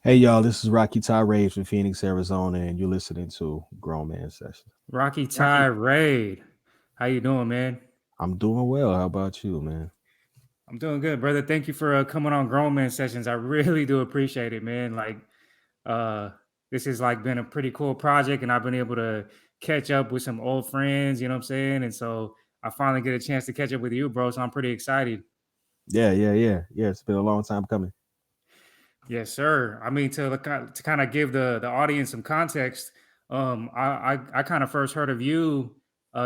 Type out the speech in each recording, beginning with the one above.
Hey y'all, this is Roqy Tyraid from Phoenix, Arizona, and you're listening to Grown Man Sessions. Roqy Tyraid. How you doing, man? I'm doing well. How about you, man? I'm doing good, brother. Thank you for coming on Grown Man Sessions. I really do appreciate it, man. Uh, this has been a pretty cool project, and I've been able to catch up with some old friends. You know what I'm saying? And so I finally get a chance to catch up with you, bro. So I'm pretty excited. Yeah. It's been a long time coming. Yes, sir. I mean, to kind of give the audience some context, I kind of first heard of you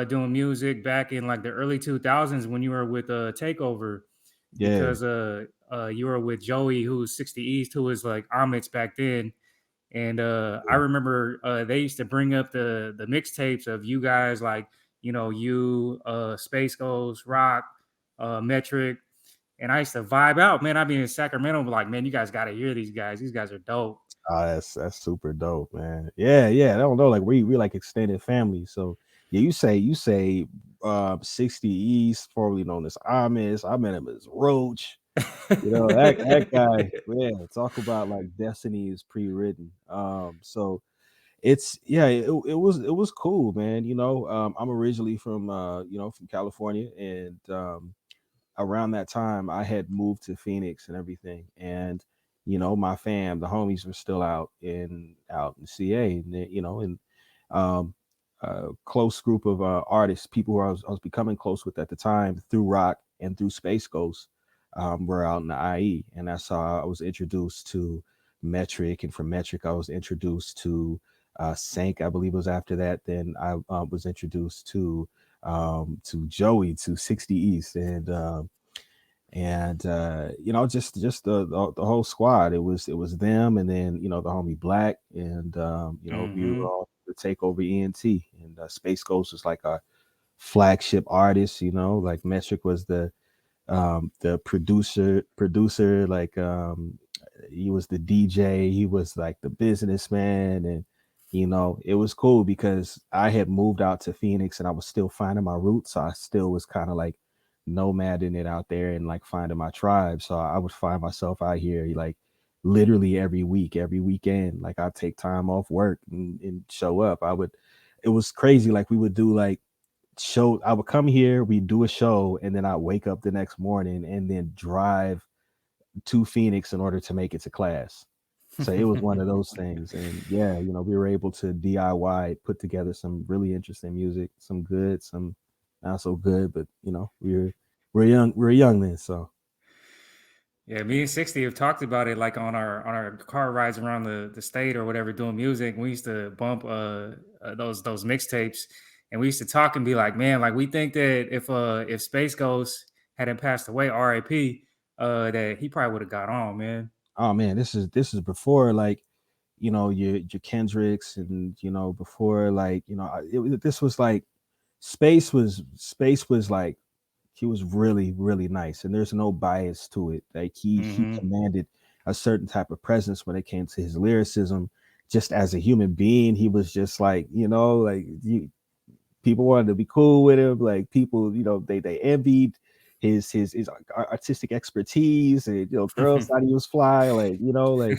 doing music back in like the early 2000s when you were with Takeover, Yeah, because you were with Joey, who's 60 East, who was like Amit's back then. And I remember they used to bring up the mixtapes of you guys, like, you, Space Ghost, Rock, Metric, and I used to vibe out, man. I'd be in Sacramento, like, man, you guys got to hear these guys. These guys are dope. that's super dope, man. Yeah. I don't know, like we like extended family. So yeah, you say 60 East, formerly known as Amis. I met him as Roach. You know that guy. Yeah, talk about like destiny is pre-written. So it's yeah, it was cool, man. I'm originally from from California, and around that time I had moved to Phoenix and everything, and my fam, the homies were still out in CA, and and um a close group of artists, people who I was becoming close with at the time through Rock and through Space Ghost, were out in the IE, and that's how I was introduced to Metric, and from Metric I was introduced to Sank, I believe it was after that. Then I was introduced to Joey, to 60 East, and just the whole squad. It was them, and then the homie Black, and we were Hmm. all the Takeover ENT, and Space Ghost was like our flagship artist. Like Metric was the producer, like he was the DJ, he was like the businessman. And it was cool because I had moved out to Phoenix and I was still finding my roots, so I still was kind of like nomading it out there and like finding my tribe. So I would find myself out here like literally every week, every weekend. Like I'd take time off work and show up. It was crazy. Like we would do like show I would come here, we do a show, and then I wake up the next morning and then drive to Phoenix in order to make it to class. So it was one of those things. And yeah, we were able to DIY, put together some really interesting music, some good, some not so good, but we're young then. So Yeah, me and 60 have talked about it, like on our car rides around the state or whatever, doing music. We used to bump those mixtapes, and we used to talk and be like, man, like we think that if Space Ghost hadn't passed away, R.I.P., that he probably would have got on, man. oh man, this is before like your Kendricks, and before like this was like space was like he was really really nice, and there's no bias to it. Like he Hmm. commanded a certain type of presence when it came to his lyricism. Just as a human being, he was just like like people wanted to be cool with him. Like people, they envied his artistic expertise, and girls thought he was fly. Like like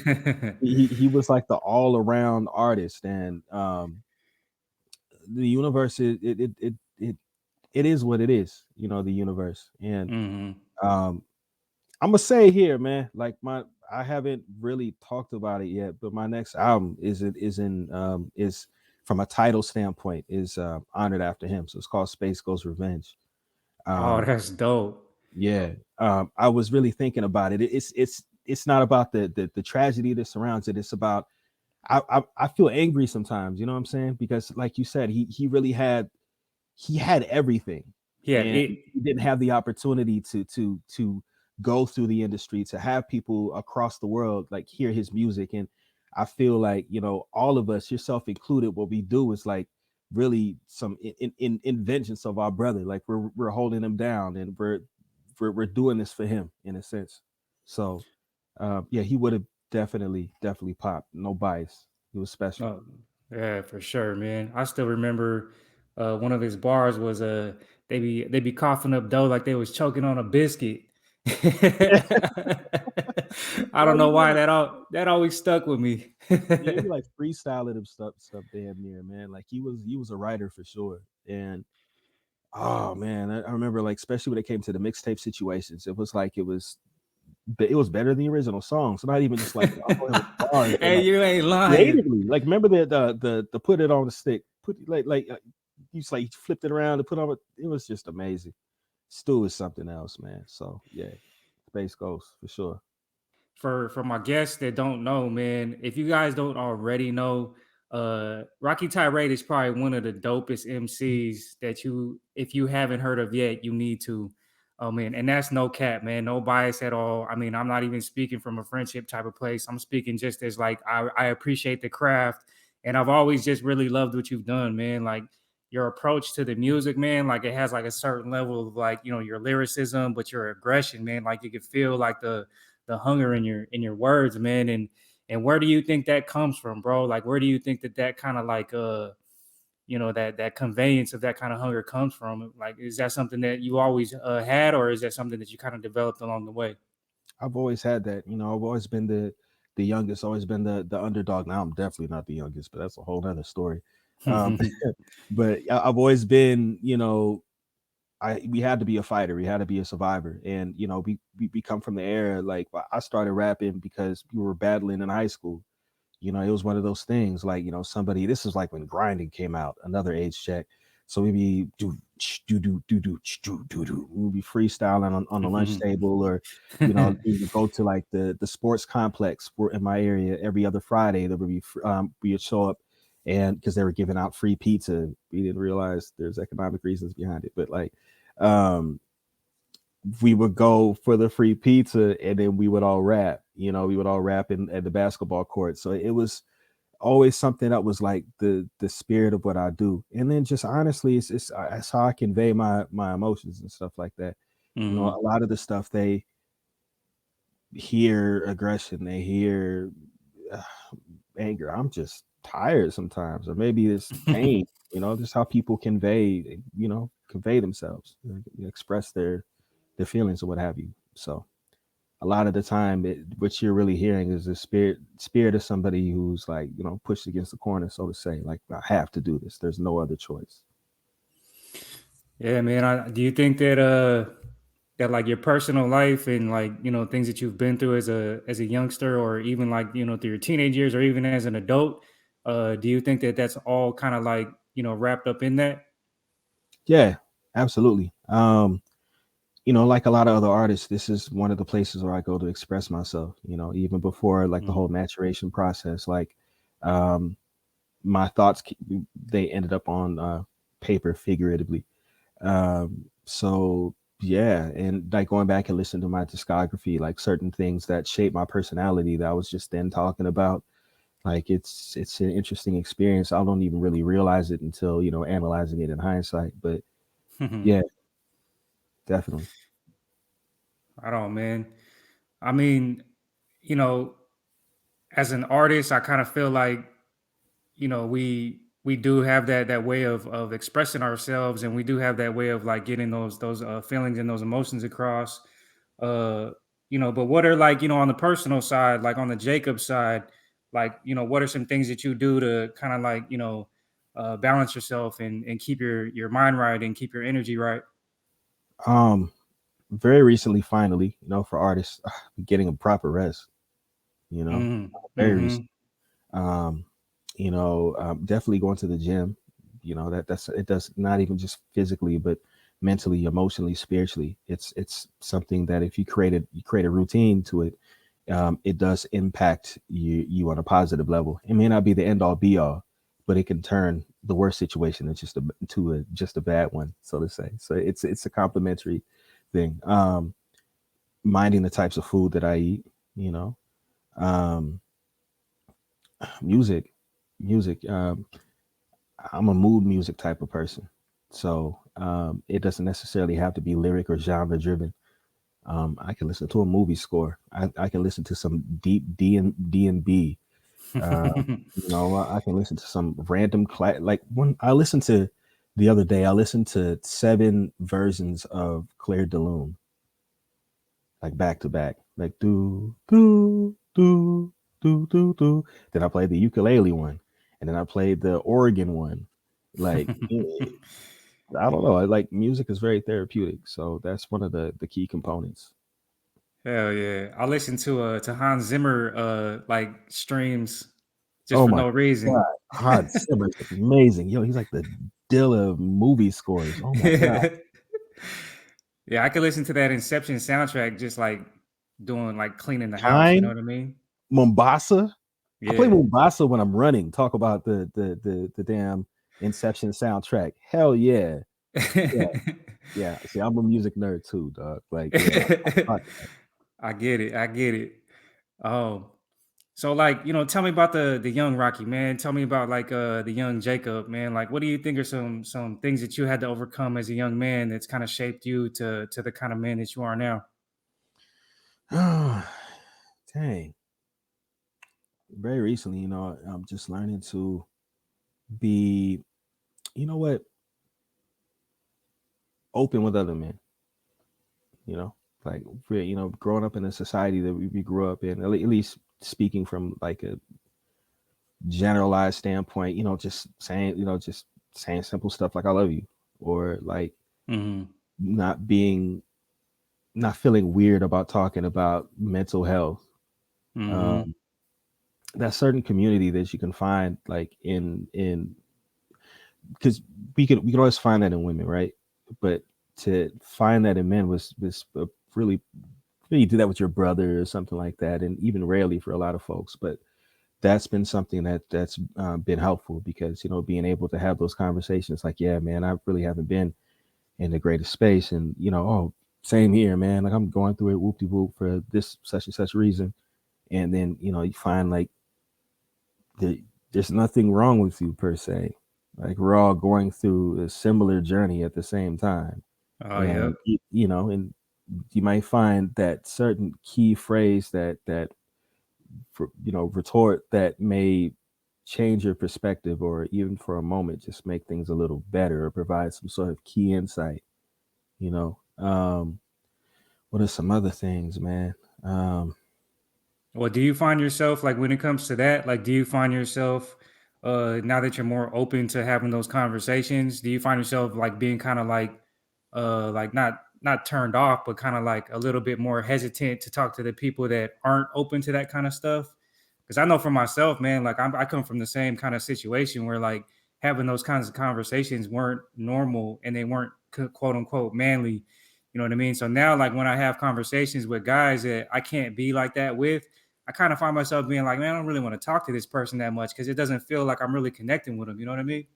he was like the all around artist. And the universe it is what it is. The universe. And Hmm. um I'm gonna say here, man, like I haven't really talked about it yet, but my next album is from a title standpoint is honored after him. So it's called Space Ghost Revenge. Oh, Um that's dope. yeah. I was really thinking about it. It's not about the tragedy that surrounds it. It's about I feel angry sometimes, you know what I'm saying? Because like you said, he had everything, Yeah, and he didn't have the opportunity to go through the industry, to have people across the world like hear his music. And I feel like all of us, yourself included, what we do is like really some in vengeance of our brother. Like we're holding him down, and we're doing this for him in a sense. So yeah, he would have definitely popped. No bias. He was special. Oh, yeah, for sure, man. I still remember one of his bars was they be coughing up dough like they was choking on a biscuit, I don't Bro, know you be why like, that always stuck with me. yeah, you be like freestyling and stuff damn near, man. Like he was a writer for sure. And oh man, I remember like especially when it came to the mixtape situations, it was like it was better than the original song. So not even just like oh it was bars, but Hey, like you ain't lying. creatively. Like remember the put it on the stick, put you just like flipped it around and put on it. It was just amazing. Stu is something else, man. So yeah, Space Ghost for sure. For my guests that don't know, man, if you guys don't already know, Roqy Tyraid is probably one of the dopest MCs that you, if you haven't heard of yet, you need to. Oh man, and that's no cap, man, no bias at all. I mean, I'm not even speaking from a friendship type of place. I'm speaking just as like I appreciate the craft, and I've always just really loved what you've done, man. Like your approach to the music, man, like it has like a certain level of like your lyricism, but your aggression, man. Like you can feel like the hunger in your words, man. And where do you think that comes from, bro? Like where do you think that kind of like that conveyance of that kind of hunger comes from? Like is that something that you always had, or is that something that you kind of developed along the way? I've always had that. I've always been the youngest, always been the underdog. Now I'm definitely not the youngest, but that's a whole other story. Um, but I've always been, I we had to be a fighter, we had to be a survivor, and we come from the era like I started rapping because we were battling in high school. It was one of those things like, somebody, this is like when grinding came out, another age check. So we'd be we'd be freestyling on the lunch table, or, we would go to like the sports complex in my area every other Friday. There would be, we would show up, and because they were giving out free pizza, we didn't realize there's economic reasons behind it. But like, um, we would go for the free pizza, and then we would all rap. We would all rap at the basketball court. So it was always something that was like the spirit of what I do. And then just honestly, it's that's how I convey my emotions and stuff like that. Hmm. A lot of the stuff, they hear aggression, they hear uh, anger. I'm just tired sometimes, or maybe it's pain. Just how people convey themselves, express their feelings or what have you. So a lot of the time, what you're really hearing is the spirit of somebody who's like, pushed against the corner, so to say. Like, I have to do this. There's no other choice. Yeah, man. Do you think that like your personal life and like things that you've been through as a youngster, or even like through your teenage years, or even as an adult, do you think that that's all kind of like wrapped up in that? Yeah, absolutely. Like a lot of other artists, this is one of the places where I go to express myself. Even before like the Mm. whole maturation process, like, um, my thoughts, they ended up on paper, figuratively. So yeah, and like going back and listening to my discography, like certain things that shape my personality that I was just then talking about, like it's an interesting experience. I don't even really realize it until analyzing it in hindsight. But yeah, definitely. I don't, man. I mean, you know, as an artist, I kind of feel like we do have that way of expressing ourselves, and we do have that way of like getting those feelings and those emotions across. uh but what are like on the personal side, like on the Jacob side, like what are some things that you do to kind of like balance yourself and keep your mind right and keep your energy right? Um, Very recently, finally, for artists, getting a proper rest. Mm-hmm. Very Mm-hmm. recent. Um, definitely going to the gym. That's it. Does not even just physically, but mentally, emotionally, spiritually. It's something that if you create a routine to it, it does impact you on a positive level. It may not be the end all be all, but it can turn the worst situation into just a bad one, so to say. So it's a complementary thing. Minding the types of food that I eat, you know, um, music, music. I'm a mood music type of person, so it doesn't necessarily have to be lyric or genre driven. I can listen to a movie score. I can listen to some deep D and B. I can listen to some random like when I listened to the other day. I listened to 7 versions of Claire de Lune. like back to back, like do do do do do do. Then I played the ukulele one, and then I played the organ one. Like I don't know, I like music is very therapeutic, so that's one of the key components. Hell yeah. I listen to Hans Zimmer like streams just Oh for my no reason. god, Hans Zimmer is amazing. Yo, he's like the Dilla of movie scores. Oh my god, Yeah, I could listen to that Inception soundtrack just like doing like cleaning the house, you know Pine, what I mean? Mombasa. I play Yeah. Mombasa when I'm running. Talk about the damn Inception soundtrack. Hell yeah, yeah, yeah. See, I'm a music nerd too, dog. Like, yeah, I- I get it. I get it. Oh, so like, tell me about the young Rocky, man. Tell me about like the young Jacob, man. Like what do you think are some things that you had to overcome as a young man that's kind of shaped you to the kind of man that you are now? dang. Very recently, I'm just learning to be, you know what, open with other men. You know, like growing up in a society that we grew up in, at least speaking from like a generalized standpoint, just saying simple stuff like "I love you," or like Hmm. not being, not feeling weird about talking about mental health. Hmm. Um, that certain community that you can find like in because we can always find that in women, right? But to find that in men was really, you do that with your brother or something like that, and even rarely for a lot of folks. But that's been something that's been helpful because being able to have those conversations, like, yeah, man, I really haven't been in the greatest space, and oh, same here, man. Like I'm going through it, whoop de whoop, for this such and such reason, and then you find like there, there's nothing wrong with you per se. Like we're all going through a similar journey at the same time, Oh, and yep. and you might find that certain key phrase that retort that may change your perspective, or even for a moment just make things a little better, or provide some sort of key insight. You know, what are some other things, man? Um, Well, do you find yourself like when it comes to that, like do you find yourself now that you're more open to having those conversations, do you find yourself like being kind of like not turned off, but kind of like a little bit more hesitant to talk to the people that aren't open to that kind of stuff? Because I know for myself, man, like I come from the same kind of situation where like having those kinds of conversations weren't normal and they weren't quote unquote manly. You know what I mean? So now, like when I have conversations with guys that I can't be like that with, I kind of find myself being like, man, I don't really want to talk to this person that much because it doesn't feel like I'm really connecting with them. You know what I mean?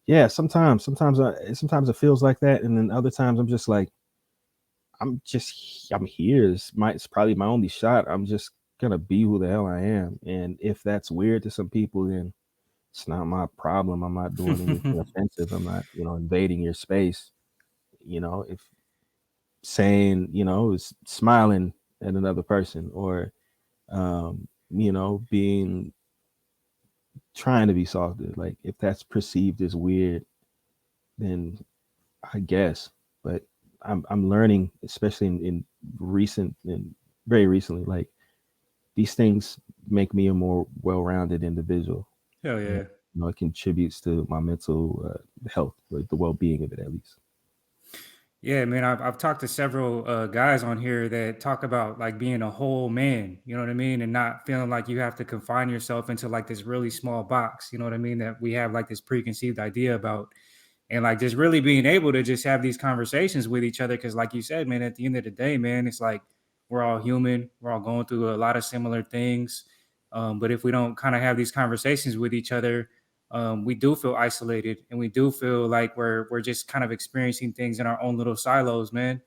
yeah, sometimes it feels like that, and then other times I'm just like, I'm here. It's probably my only shot. I'm just gonna be who the hell I am, and if that's weird to some people, then it's not my problem. I'm not doing anything offensive. I'm not, invading your space. If saying, is smiling at another person, or being, trying to be softer. Like if that's perceived as weird, then I guess. But I'm learning, especially in recent and very recently, like these things make me a more well-rounded individual, Hell and yeah. it contributes to my mental health, like the well-being of it at least. Yeah, man, I've talked to several guys on here that talk about like being a whole man, you know what I mean? And not feeling like you have to confine yourself into like this really small box, you know what I mean? That we have like this preconceived idea about. And like just really being able to just have these conversations with each other. Cause like you said, man, at the end of the day, man, it's like we're all human. We're all going through a lot of similar things. But if we don't kind of have these conversations with each other, we do feel isolated and we do feel like we're just kind of experiencing things in our own little silos, man.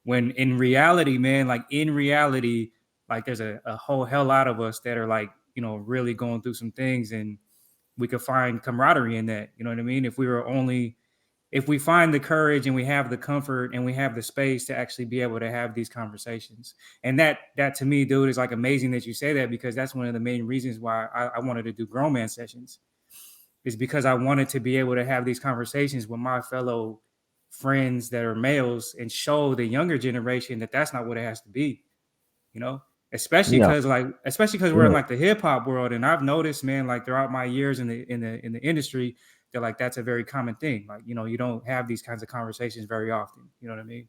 When in reality, man, like in reality, like there's a whole hell lot of us that are like, really going through some things and we could find camaraderie in that. You know what I mean? If we find the courage and we have the comfort and we have the space to actually be able to have these conversations. And that to me, dude, is like amazing that you say that because that's one of the main reasons why I wanted to do grown man sessions is because I wanted to be able to have these conversations with my fellow friends that are males and show the younger generation that that's not what it has to be, you know. Yeah, Especially because we're in yeah, like the hip hop world, and I've noticed, man, like throughout my years in the industry, that like that's a very common thing. Like, you know, you don't have these kinds of conversations very often. You know what I mean?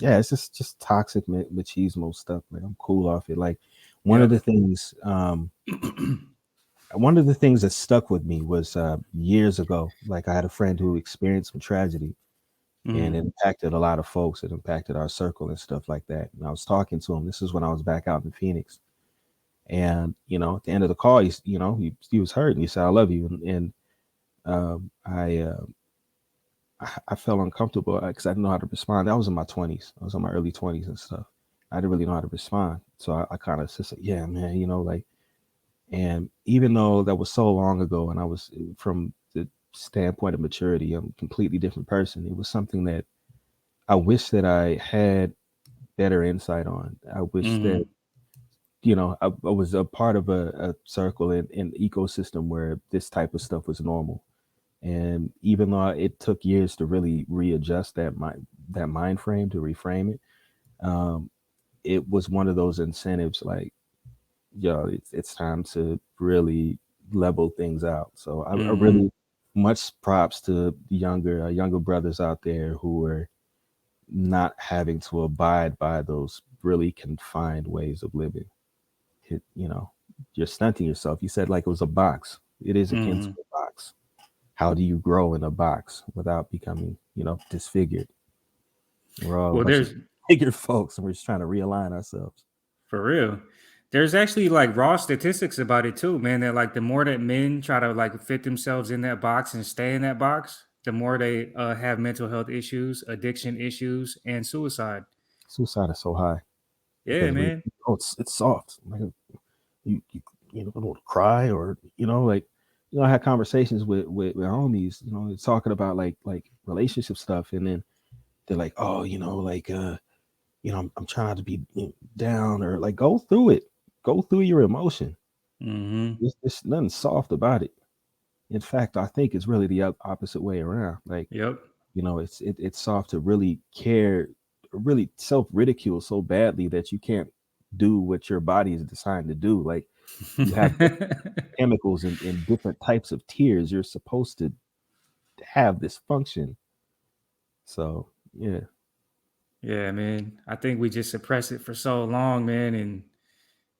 yeah. It's just toxic machismo stuff. Like I'm cool off it. Like one of Yep. the things, one of the things that stuck with me was years ago. Like I had a friend who experienced some tragedy, and it Mm-hmm. impacted a lot of folks. It impacted our circle and stuff like that. And I was talking to him. This is when I was back out in Phoenix, and at the end of the call, he was hurt, and he said, "I love you," and um, I, uh, I felt uncomfortable because I didn't know how to respond. I was in my 20s. I was in my early 20s and stuff. I didn't really know how to respond, so I kind of just said, "Yeah, man," like. And even though that was so long ago, and I was from the standpoint of maturity, I'm a completely different person. It was something that I wish that I had better insight on. I wish that Mm-hmm. I was a part of a circle and ecosystem where this type of stuff was normal. And even though it took years to really readjust that mind frame to reframe it, um, it was one of those incentives like, yo, it's time to really level things out. So I Mm-hmm. really much props to the younger brothers out there who are not having to abide by those really confined ways of living. It, you're stunting yourself. You said like it was a box. It is akin to Mm-hmm. a box. How do you grow in a box without becoming, disfigured? We're all a Well, bunch of there's figured folks, and we're just trying to realign ourselves. For real. There's actually like raw statistics about it too, man. That like the more that men try to like fit themselves in that box and stay in that box, the more they have mental health issues, addiction issues, and suicide. Suicide is so high Yeah, because man. it's soft. Like you don't cry or like I had conversations with homies, talking about like relationship stuff, and then they're like, oh, like I'm trying to be down, or like go through it, go through your emotion. Mm-hmm. There's nothing soft about it. In fact, I think it's really the opposite way around. Like, Yep. it's soft to really care, really self ridicule so badly that you can't do what your body is designed to do. Like you have chemicals and different types of tears. You're supposed to have this function. So yeah, Yeah, man. I think we just suppress it for so long, man, and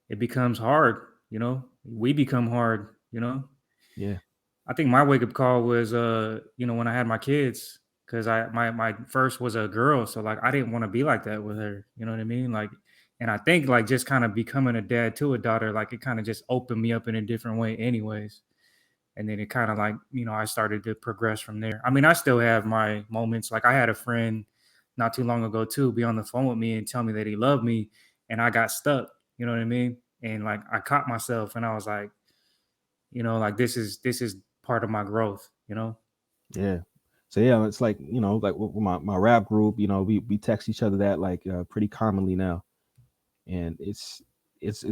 it becomes hard, you know? We become hard, you know? yeah, I think my wake up call was when I had my kids, because my first was a girl, so like I didn't want to be like that with her. You know what I mean? Like, and I think like just kind of becoming a dad to a daughter, like it kind of just opened me up in a different way, anyways. And then it kind of like I started to progress from there. I mean, I still have my moments. Like I had a friend not too long ago too be on the phone with me and tell me that he loved me, and I got stuck. You know what I mean? And like I caught myself, and I was like, like this is part of my growth. yeah. So yeah, it's like like with my rap group. We text each other that like pretty commonly now, and it's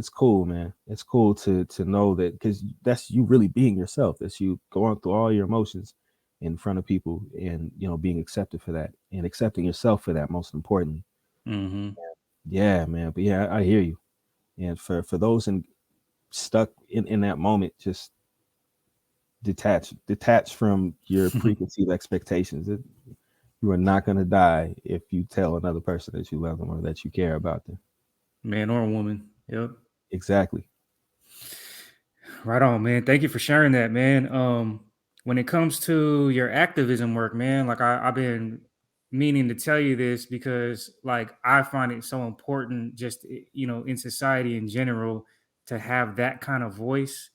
cool, man. It's cool to know that, because that's you really being yourself. That's you going through all your emotions in front of people, and being accepted for that, and accepting yourself for that, most importantly. Mm-hmm. Yeah, man. But yeah, I hear you. And for those stuck in that moment, just detach from your preconceived expectations. You are not going to die if you tell another person that you love them or that you care about them. Man or woman. Yep. Exactly. Right on, man. Thank you for sharing that, man. When it comes to your activism work, man, like I've been meaning to tell you this because like I find it so important just in society in general to have that kind of voice,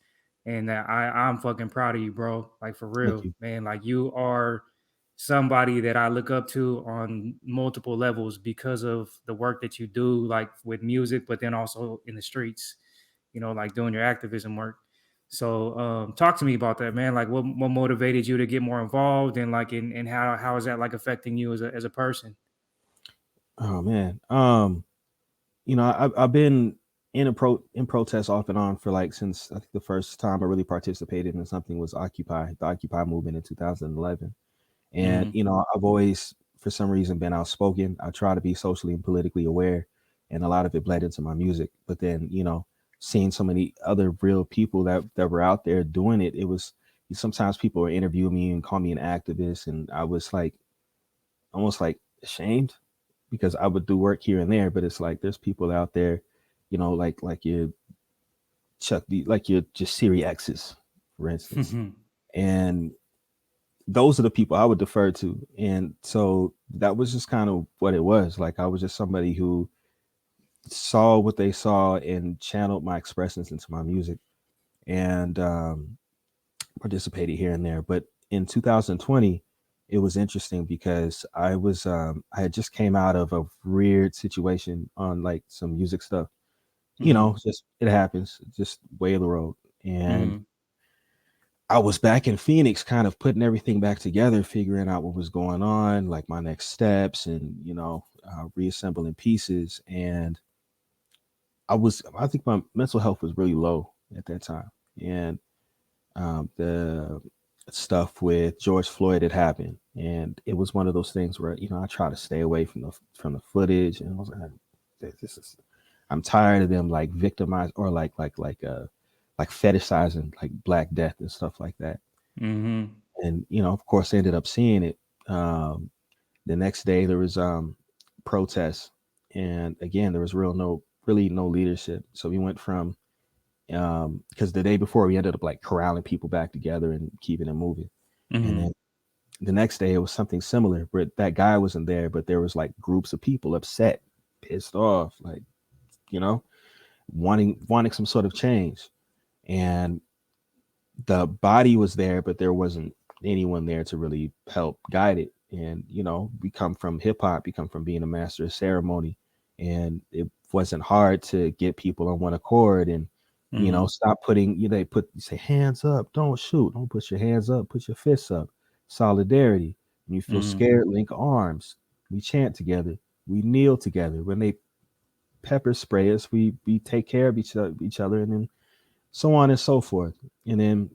and that I'm fucking proud of you, bro. Like for Thank real, you. man. Like you are somebody that I look up to on multiple levels because of the work that you do, like with music, but then also in the streets, like doing your activism work. So talk to me about that, man. Like what motivated you to get more involved, and like and how is that like affecting you as a person? Oh man. I've been in protest off and on for like since I think the first time I really participated in something was the Occupy movement in 2011. And Mm-hmm. I've always for some reason been outspoken. I try to be socially and politically aware, and a lot of it bled into my music. But then, seeing so many other real people that were out there doing it, it was sometimes people were interviewing me and call me an activist, and I was like almost like ashamed because I would do work here and there, but it's like there's people out there, like you like your just Siri X's, for instance, and those are the people I would defer to. And so that was just kind of what it was. Like I was just somebody who saw what they saw and channeled my expressions into my music and participated here and there. But in 2020, it was interesting because I had just came out of a weird situation on like some music stuff. Mhm. Just it happens, just way of the road. And Mhm. I was back in Phoenix, kind of putting everything back together, figuring out what was going on, like my next steps, and reassembling pieces. And I think my mental health was really low at that time, and the stuff with George Floyd had happened, and it was one of those things where I try to stay away from the footage, and I was like, this is I'm tired of them like victimized or like fetishizing like Black Death and stuff like that. Mhm. And of course, I ended up seeing it. The next day, there was protests, and again, there was really no leadership. So we went from because the day before we ended up like corralling people back together and keeping it moving, and then Mhm. the next day it was something similar, but that guy wasn't there, but there was like groups of people upset, pissed off, like you know, wanting some sort of change, and the body was there, but there wasn't anyone there to really help guide it. And we come from hip hop, we come from being a master of ceremony, and it wasn't hard to get people on one accord and Mhm. stop putting you say hands up, don't shoot, don't put your hands up, put your fists up. Solidarity. When you feel Mhm. scared, link arms. We chant together. We kneel together. When they pepper spray us, we take care of each other, and then so on and so forth. And then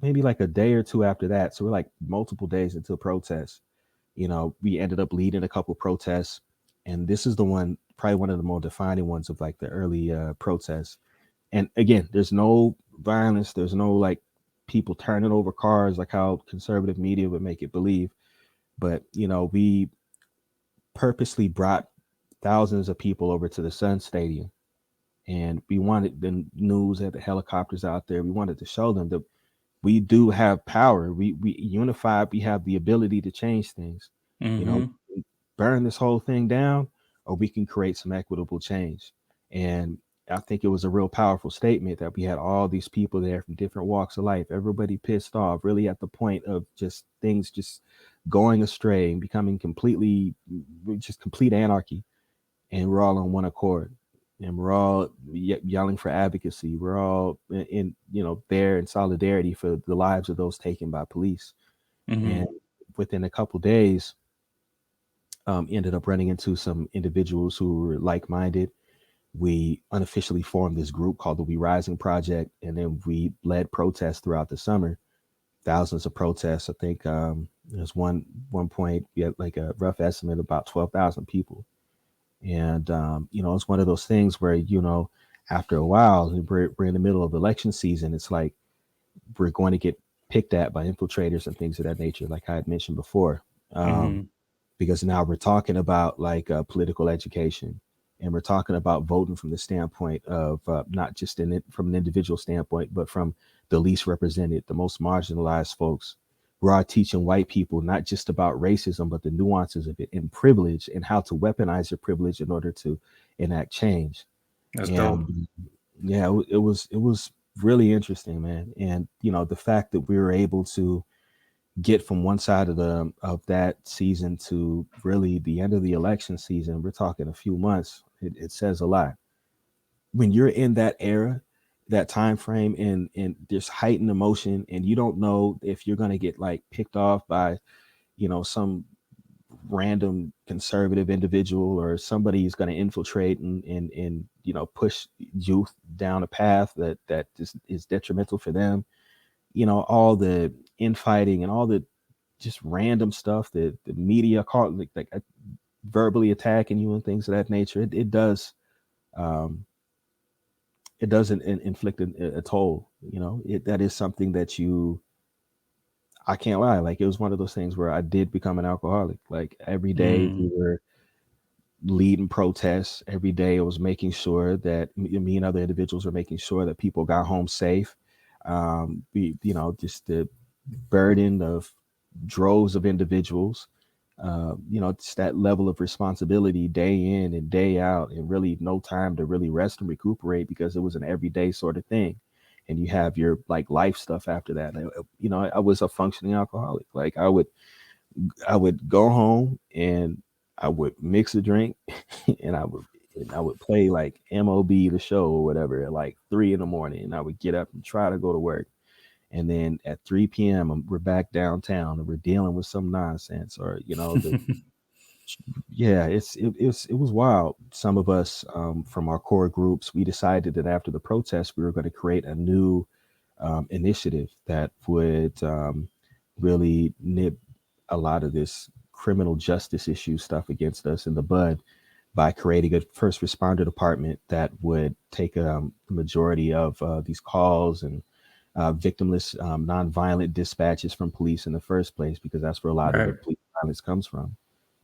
maybe like a day or two after that, so we're like multiple days until protests. We ended up leading a couple protests, and this is the one, probably one of the more defining ones of like the early protests. And again, there's no violence, there's no like people turning over cars like how conservative media would make it believe. But we purposely brought thousands of people over to the Sun Stadium, and we wanted the news had the helicopters out there. We wanted to show them that we do have power. We unified. We have the ability to change things. Mhm. We can burn this whole thing down, or we can create some equitable change. And I think it was a real powerful statement that we had all these people there from different walks of life. Everybody pissed off, really at the point of just things just going astray and becoming just complete anarchy, and we're all on one accord, and we're all yelling for advocacy. We're all there in solidarity for the lives of those taken by police. And Mhm. within a couple days, ended up running into some individuals who were like-minded. We unofficially formed this group called the We Rising Project, and then we led protests throughout the summer. Thousands of protests. I think there's one point we had like a rough estimate about 12,000 people. And it's one of those things where after a while, we're in the middle of election season. It's like we're going to get picked at by infiltrators and things of that nature, like I had mentioned before. Um, Mhm. because now we're talking about like political education, and we're talking about voting from the standpoint of not just from an individual standpoint, but from the least represented, the most marginalized folks. We are teaching white people not just about racism, but the nuances of it and privilege, and how to weaponize your privilege in order to enact change. That's dope. And yeah, it was really interesting, man. And the fact that we were able to get from one side of that season to really the end of the election season, we're talking a few months. It says a lot. When you're in that era, that time frame, and there's heightened emotion, and you don't know if you're gonna get like picked off by some random conservative individual, or somebody who's going to infiltrate and push youth down a path that is detrimental for them. All the infighting and all the just random stuff that the media call like verbally attacking you and things of that nature. Um, it doesn't inflict a toll. That is something that I can't lie. Like it was one of those things where I did become an alcoholic. Like every day we Mm, were leading protests. Every day I was making sure that me and other individuals were making sure that people got home safe. Just the burden of droves of individuals. It's that level of responsibility day in and day out, and really no time to really rest and recuperate because it was an everyday sort of thing. And you have your like life stuff after that. I was a functioning alcoholic. Like I would go home and I would mix a drink and I would play like MOB the show or whatever at like 3 in the morning, and I would get up and try to go to work. And then at 3 p.m. We're back downtown and we're dealing with some nonsense, or the yeah, it was wild. Some of us from our core groups, we decided that after the protest, we were going to create a new initiative that would really nip a lot of this criminal justice issue stuff against us in the bud by creating a first responder department that would take the majority of these calls and victimless, nonviolent dispatches from police in the first place, because that's where a lot of the right. police violence comes from.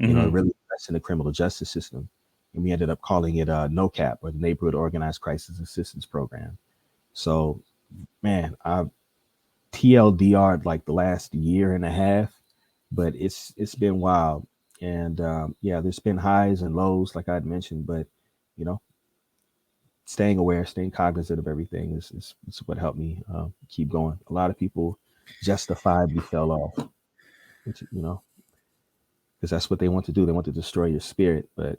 It Hmm. really invests in the criminal justice system. And we ended up calling it NOCAP, or the Neighborhood Organized Crisis Assistance Program. So, man, I've TLDR'd like the last year and a half, but it's been wild. And yeah, there's been highs and lows, like I'd mentioned, but you know, staying aware, staying cognizant of everything is what helped me keep going. A lot of people justifiably fell off, which because that's what they want to do. They want to destroy your spirit. But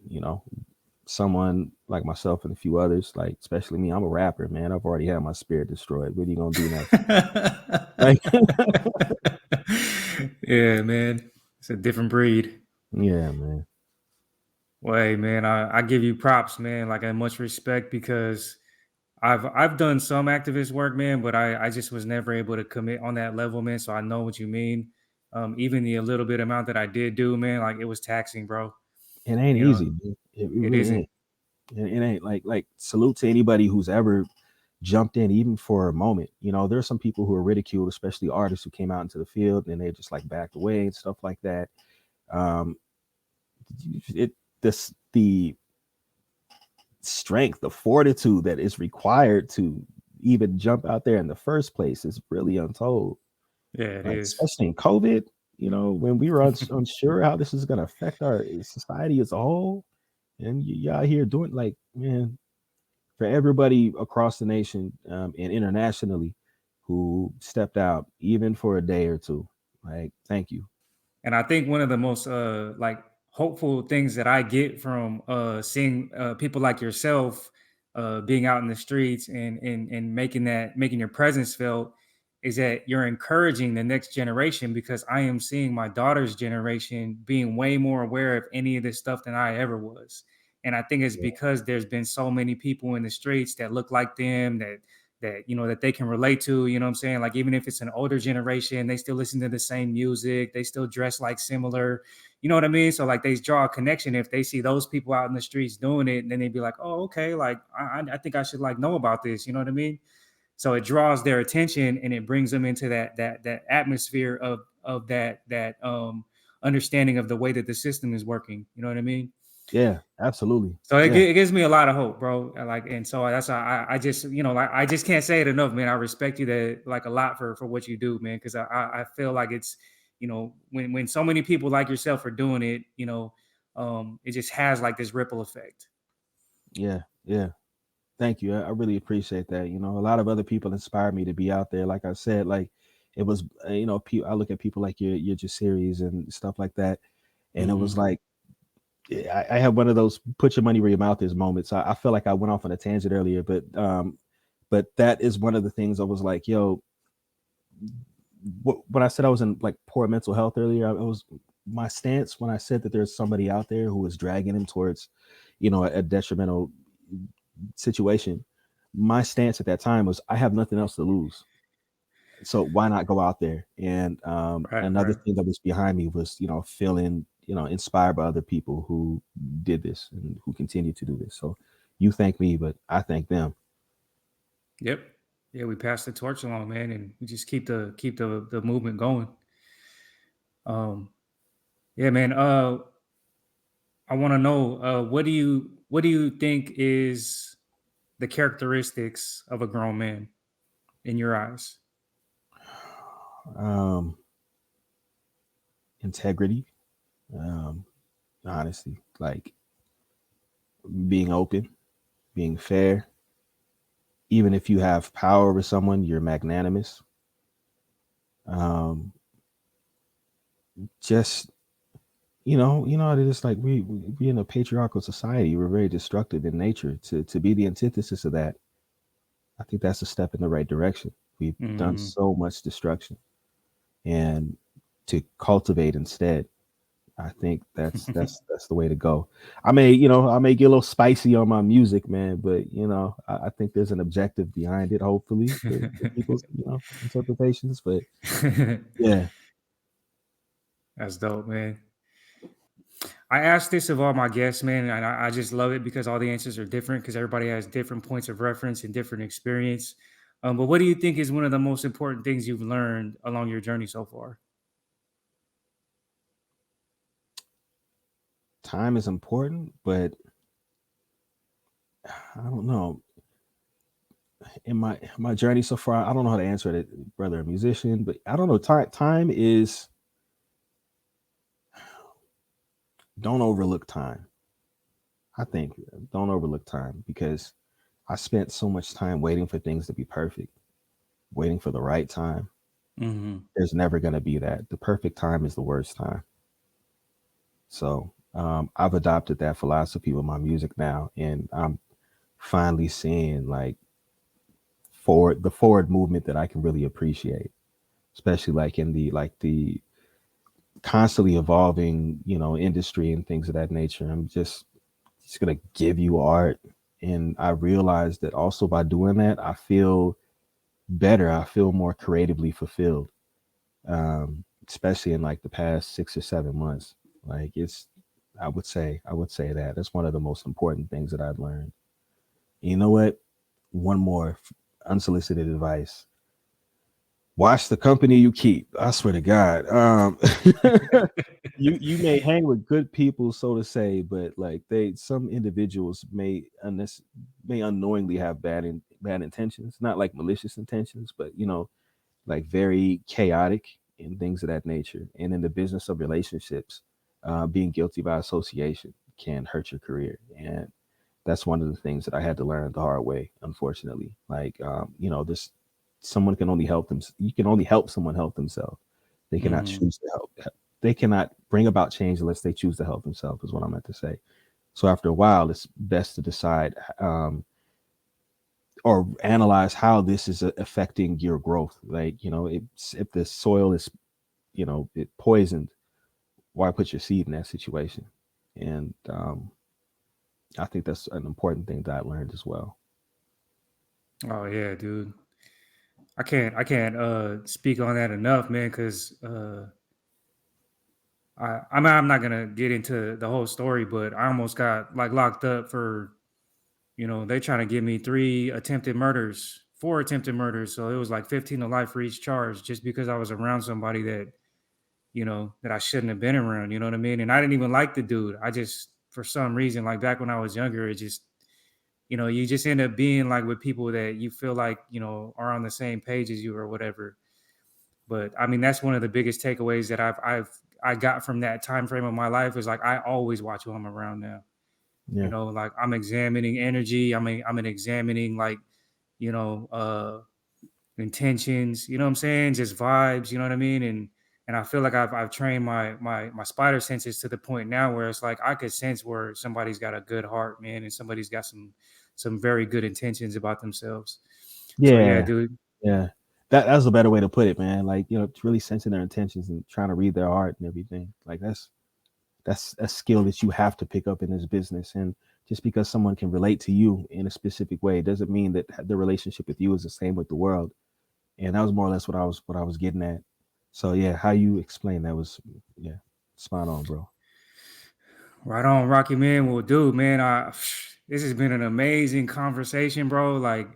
someone like myself and a few others, like especially me, I'm a rapper, man. I've already had my spirit destroyed. What are you gonna do next? Like, Yeah, man. It's a different breed. yeah, man. Well, hey, man, I give you props, man. Like I much respect because I've done some activist work, man, but I just was never able to commit on that level, man. So I know what you mean. Even the little bit amount that I did do, man, like it was taxing, bro. It ain't You know, easy, man. It it really isn't. ain't. It ain't like salute to anybody who's ever jumped in, even for a moment. There's some people who are ridiculed, especially artists who came out into the field and they just like backed away and stuff like that. Um, it this the strength, the fortitude that is required to even jump out there in the first place is really untold. Yeah, it Like is. especially in COVID, when we were unsure how this is going to affect our society as a whole, and you out here doing like, man, for everybody across the nation and internationally who stepped out even for a day or two, like thank you. And I think one of the most like hopeful things that I get from seeing people like yourself being out in the streets and making your presence felt is that you're encouraging the next generation, because I am seeing my daughter's generation being way more aware of any of this stuff than I ever was. And I think it's Yeah, because there's been so many people in the streets that look like them, that that they can relate to. You know what I'm saying? Like even if it's an older generation, they still listen to the same music, they still dress like similar. You know what I mean? So like they draw a connection if they see those people out in the streets doing it, and then they'd be like, oh, okay, like I think I should like know about this. You know what I mean? So it draws their attention and it brings them into that atmosphere of that understanding of the way that the system is working. You know what I mean? yeah, absolutely. So Yeah, it gives me a lot of hope, bro. Like, and so that's why I just, like I just can't say it enough, man. I respect you that like a lot for what you do, man. Because I feel like it's, when so many people like yourself are doing it, it just has like this ripple effect. yeah, yeah. Thank you. I really appreciate that. A lot of other people inspired me to be out there. Like I said, like it was, I look at people like your series and stuff like that, and it was Hmm. like I have one of those put your money where your mouth is moments. I feel like I went off on a tangent earlier, but that is one of the things I was like, yo, when I said I was in like poor mental health earlier, it was my stance when I said that there's somebody out there who is dragging him towards, a detrimental situation. My stance at that time was I have nothing else to lose. So why not go out there? And Right, another right. thing that was behind me was, feeling, inspired by other people who did this and who continue to do this. So you thank me, but I thank them. Yep. Yeah, we passed the torch along, man, and we just keep the movement going. Um, yeah, man. I want to know, what do you think is the characteristics of a grown man in your eyes? Um, integrity, um, honesty, like being open, being fair. Even if you have power over someone, you're magnanimous. Um, just it is like we in a patriarchal society. We're very destructive in nature. To be the antithesis of that, I think that's a step in the right direction. We've done Mm. so much destruction, and to cultivate instead, I think that's the way to go. I may get a little spicy on my music, man, but I think there's an objective behind it. Hopefully, for people's interpretations, but yeah, That's dope, man. I asked this of all my guests, man, and I just love it because all the answers are different because everybody has different points of reference and different experience. But what do you think is one of the most important things you've learned along your journey so far? time is important, but I don't know. In my journey so far, I don't know how to answer it, brother, a musician, but I don't know. Time is, don't overlook time. I think don't overlook time because I spent so much time waiting for things to be perfect, waiting for the right time. Hmm. There's never going to be that. The perfect time is the worst time. So I've adopted that philosophy with my music now, and I'm finally seeing like forward movement that I can really appreciate, especially like in the constantly evolving, industry and things of that nature. I'm just gonna give you art, and I realized that also by doing that, I feel better. I feel more creatively fulfilled, especially in like the past 6 or 7 months. Like I would say that that's one of the most important things that I've learned. You know what? One more unsolicited advice: watch the company you keep. I swear to God. You may hang with good people, so to say, but like some individuals may unknowingly have bad intentions, not like malicious intentions, but like very chaotic and things of that nature. And in the business of relationships, being guilty by association can hurt your career. And that's one of the things that I had to learn the hard way, unfortunately. Like, this someone can only help them. You can only help someone help themselves. They cannot Hmm. choose to help. They cannot bring about change unless they choose to help themselves. Is what I meant to say. So after a while, it's best to decide or analyze how this is affecting your growth. Like, if the soil is, it poisoned, why put your seed in that situation? And I think that's an important thing that I learned as well. Oh yeah, dude. I can't speak on that enough, man, because I'm not gonna get into the whole story, but I almost got like locked up for, they trying to give me four attempted murders. So it was like 15 to life for each charge just because I was around somebody that I shouldn't have been around. You know what I mean? And I didn't even like the dude. I just, for some reason, like back when I was younger, it just, you just end up being like with people that you feel like, are on the same page as you or whatever. But I mean, that's one of the biggest takeaways that I got from that time frame of my life is like I always watch who I'm around now. Yeah. Like I'm examining energy. I'm examining like, intentions, you know what I'm saying? Just vibes, you know what I mean? And I feel like I've trained my spider senses to the point now where it's like I could sense where somebody's got a good heart, man, and somebody's got some very good intentions about themselves. So yeah, Yeah. dude. Yeah. That's a better way to put it, man. Like, it's really sensing their intentions and trying to read their heart and everything. Like that's a skill that you have to pick up in this business. And just because someone can relate to you in a specific way doesn't mean that the relationship with you is the same with the world. and that was more or less what I was getting at. So yeah, how you explain that was, yeah, spot on, bro. Right on, Rocky, man. Well, dude, man, this has been an amazing conversation, bro. Like,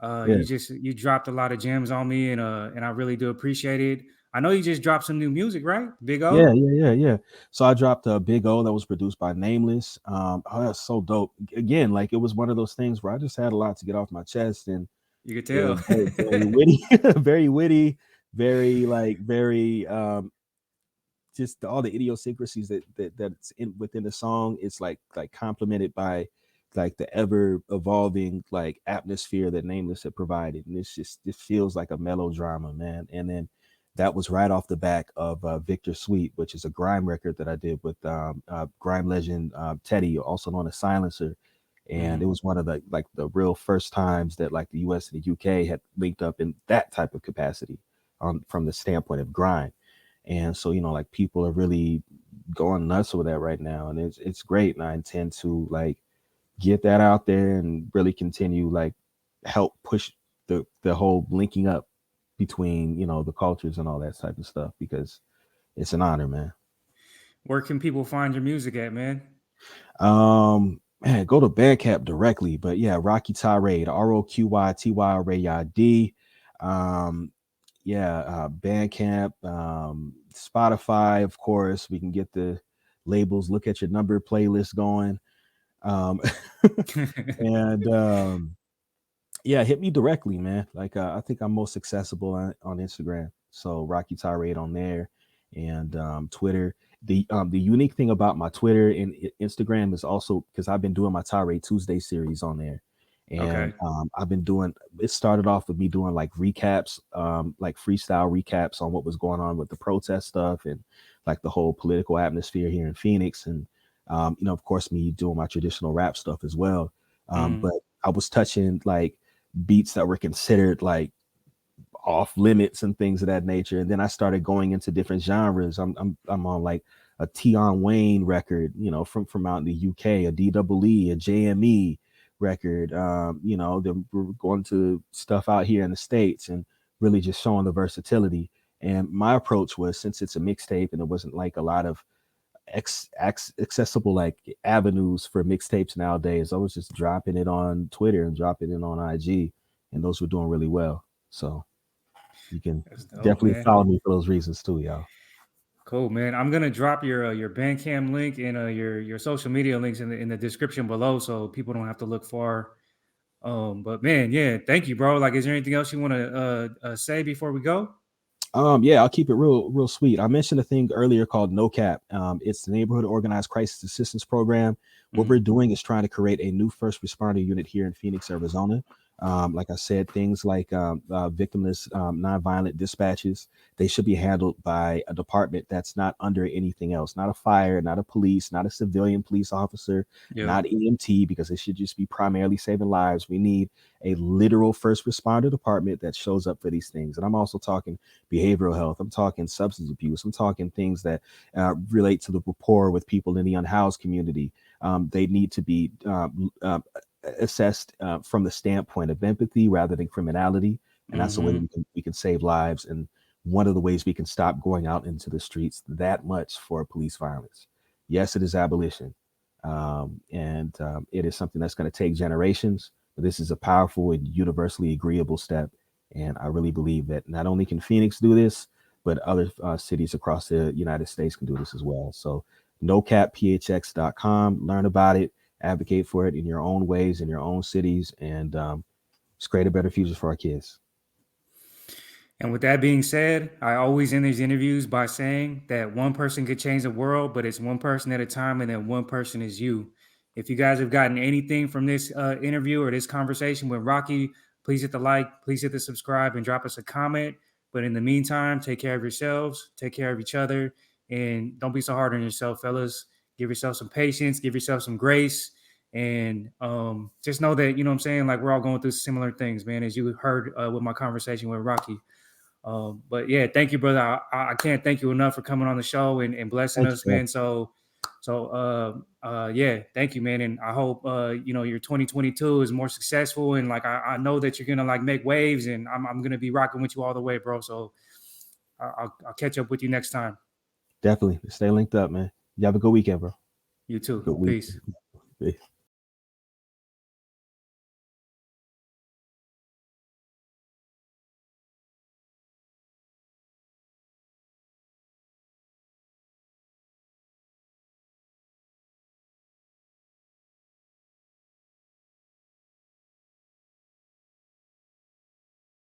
Yeah. you dropped a lot of gems on me, and I really do appreciate it. I know you just dropped some new music, right? Big Yeah, O. yeah, yeah, yeah. So I dropped a Big O that was produced by Nameless. Oh, that's so dope. Again, like it was one of those things where I just had a lot to get off my chest, and You could it was tell. very, very witty, very witty, very like very just all the idiosyncrasies that's in within the song. It's like complemented by like the ever evolving like atmosphere that Nameless had provided, and it feels like a melodrama, man. And then that was right off the back of Victor Sweet, which is a grime record that I did with grime legend Teddy, also known as Silencer. And it Mm. was one of the real first times that like the US and the UK had linked up in that type of capacity from the standpoint of grime. And so, like people are really going nuts with that right now. And it's great. And I intend to like get that out there and really continue like help push the whole linking up between, the cultures and all that type of stuff because it's an honor, man. Where can people find your music at, man? Man, go to Bandcamp directly. But yeah, Roqy Tyraid, Roqytyraid. Um, yeah, Bandcamp, Spotify, of course. We can get the labels, look at your number playlist going. Um, and yeah, hit me directly, man. Like I think I'm most accessible on Instagram. So Roqy Tyraid on there, and Twitter. The unique thing about my Twitter and Instagram is also because I've been doing my Tirade Tuesday series on there, and Okay. I've been doing. It started off with me doing like recaps, like freestyle recaps on what was going on with the protest stuff and like the whole political atmosphere here in Phoenix, and of course, me doing my traditional rap stuff as well. Mm. But I was touching like beats that were considered like off limits and things of that nature. And then I started going into different genres. I'm on like a Tion Wayne record, from out in the UK, a DEE, a JME record. Then we're going to stuff out here in the States and really just showing the versatility. And my approach was, since it's a mixtape and it wasn't like a lot of accessible like avenues for mixtapes nowadays, I was just dropping it on Twitter and dropping it on IG, and those were doing really well. So you can That's dope, definitely man. follow me for those reasons too, y'all. Cool, man. I'm gonna drop your Bandcamp link and your social media links in the description below, so people don't have to look far. But man, yeah, thank you, bro. Like, is there anything else you want to say before we go? Yeah, I'll keep it real sweet. I mentioned a thing earlier called No Cap. It's the Neighborhood Organized Crisis Assistance Program. What we're Mm. doing is trying to create a new first responder unit here in Phoenix, Arizona. Like I said, things like victimless nonviolent dispatches, they should be handled by a department that's not under anything else, not a fire, not a police, not a civilian police officer, Yep. not EMT, because it should just be primarily saving lives. We need a literal first responder department that shows up for these things. And I'm also talking behavioral health. I'm talking substance abuse. I'm talking things that relate to the rapport with people in the unhoused community. They need to be assessed from the standpoint of empathy rather than criminality, and that's the way Mm-hmm. we can save lives. And one of the ways we can stop going out into the streets that much for police violence. Yes, it is abolition, and it is something that's going to take generations. But this is a powerful and universally agreeable step, and I really believe that not only can Phoenix do this, but other cities across the United States can do this as well. So, nocapphx.com, learn about it, advocate for it in your own ways, in your own cities, and just create a better future for our kids. And with that being said, I always end these interviews by saying that one person could change the world, but it's one person at a time, and that one person is you. If you guys have gotten anything from this interview or this conversation with Rocky, please hit the like, please hit the subscribe, and drop us a comment. But in the meantime, take care of yourselves, take care of each other, and don't be so hard on yourself, fellas. Give yourself some patience, give yourself some grace, and just know that, you know what I'm saying, like we're all going through similar things, man, as you heard with my conversation with Rocky. But yeah, thank you, brother. I can't thank you enough for coming on the show and blessing Thank you, us, bro. man. So So yeah, thank you, man. And I hope your 2022 is more successful. And like I know that you're gonna like make waves, and I'm gonna be rocking with you all the way, bro. So I'll catch up with you next time. Definitely stay linked up, man. You have a good weekend, bro. You too. Good week. Peace. Peace.